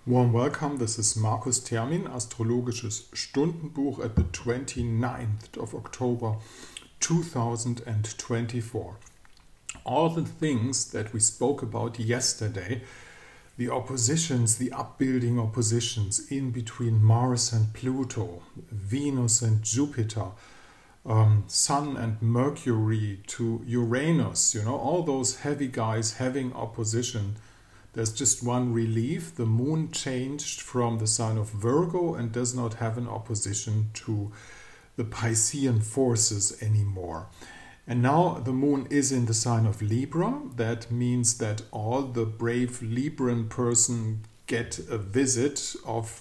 Warm welcome, this is Markus Termin, Astrologisches Stundenbuch at the 29th of October 2024. All the things that we spoke about yesterday, the oppositions, the upbuilding oppositions in between Mars and Pluto, Venus and Jupiter, Sun and Mercury to Uranus, all those heavy guys having opposition. There's just one relief. The moon changed from the sign of Virgo and does not have an opposition to the Piscean forces anymore. And now the moon is in the sign of Libra. That means that all the brave Libran person get a visit of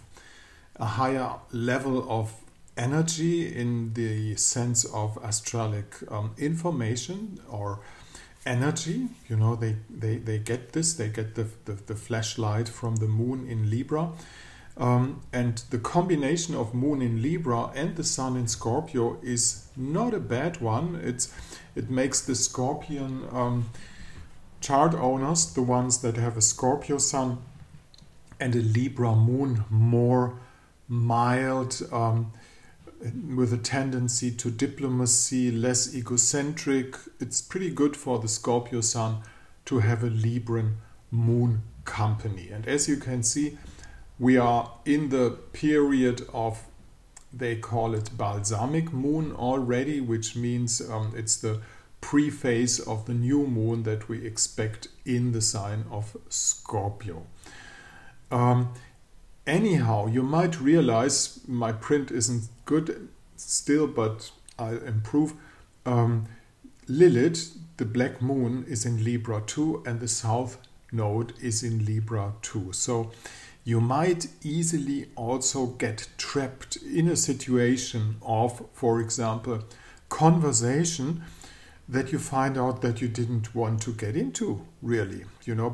a higher level of energy in the sense of astralic information or energy. They get this, they get the flashlight from the moon in Libra. And the combination of moon in Libra and the sun in Scorpio is not a bad one. It makes the Scorpion chart owners, the ones that have a Scorpio sun and a Libra moon, more mild, with a tendency to diplomacy, less egocentric. It's pretty good for the Scorpio sun to have a Libran moon company. And as you can see, we are in the period of, they call it balsamic moon already, which means it's the prephase of the new moon that we expect in the sign of Scorpio. Anyhow, you might realize my print isn't good still, but I'll improve. Lilith, the black moon, is in Libra too, and the south node is in Libra too. So you might easily also get trapped in a situation of, for example, conversation that you find out that you didn't want to get into, really,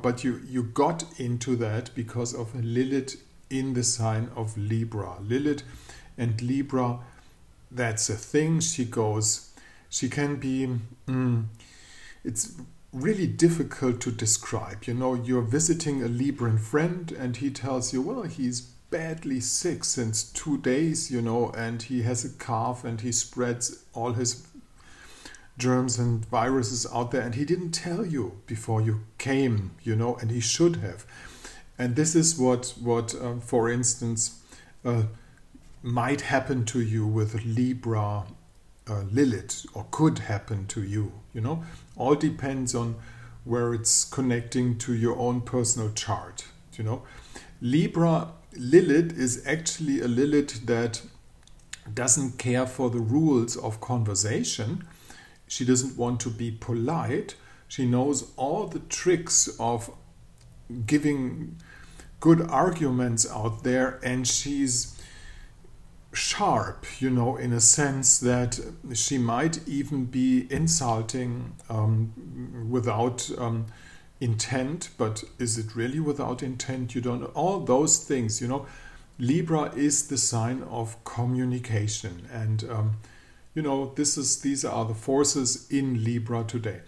but you got into that because of Lilith in the sign of Libra. Lilith and Libra, that's a thing. She can be, it's really difficult to describe. You're visiting a Libran friend and he tells you, well, he's badly sick since 2 days, and he has a cough and he spreads all his germs and viruses out there, and he didn't tell you before you came, and he should have. And this is what for instance, might happen to you with Libra Lilith, or could happen to you, All depends on where it's connecting to your own personal chart, Libra Lilith is actually a Lilith that doesn't care for the rules of conversation. She doesn't want to be polite. She knows all the tricks of giving good arguments out there, and she's sharp, in a sense that she might even be insulting without intent, but is it really without intent? You don't know. All those things, Libra is the sign of communication, and these are the forces in Libra today.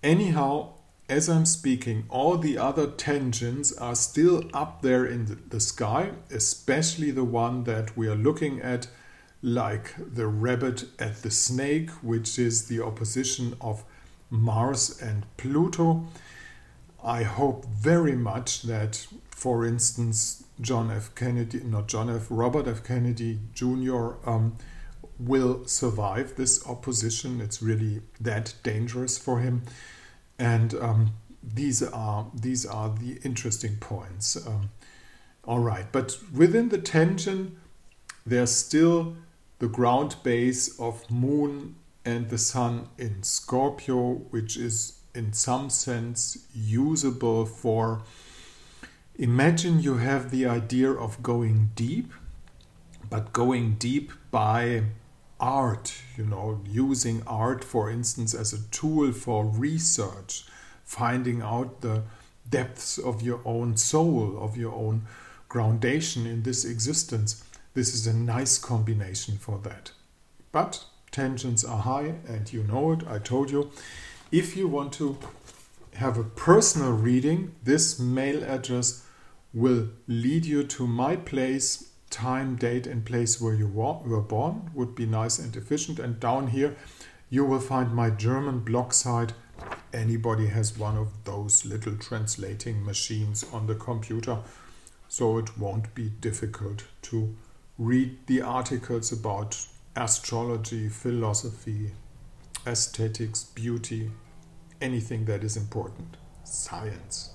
Anyhow, as I'm speaking, all the other tangents are still up there in the sky, especially the one that we are looking at, like the rabbit at the snake, which is the opposition of Mars and Pluto. I hope very much that, for instance, Robert F. Kennedy Jr. Will survive this opposition. It's really that dangerous for him. And these are the interesting points. All right, but within the tangent, there's still the ground base of Moon and the Sun in Scorpio, which is in some sense usable for, imagine you have the idea of going deep, but going deep by art, using art, for instance, as a tool for research, finding out the depths of your own soul, of your own groundation in this existence. This is a nice combination for that. But tensions are high, and you know it, I told you. If you want to have a personal reading, this mail address will lead you to my place, time, date and place where you were born. Would be nice and efficient. And down here you will find my German blog site. Anybody has one of those little translating machines on the computer, so it won't be difficult to read the articles about astrology, philosophy, aesthetics, beauty, anything that is important, science.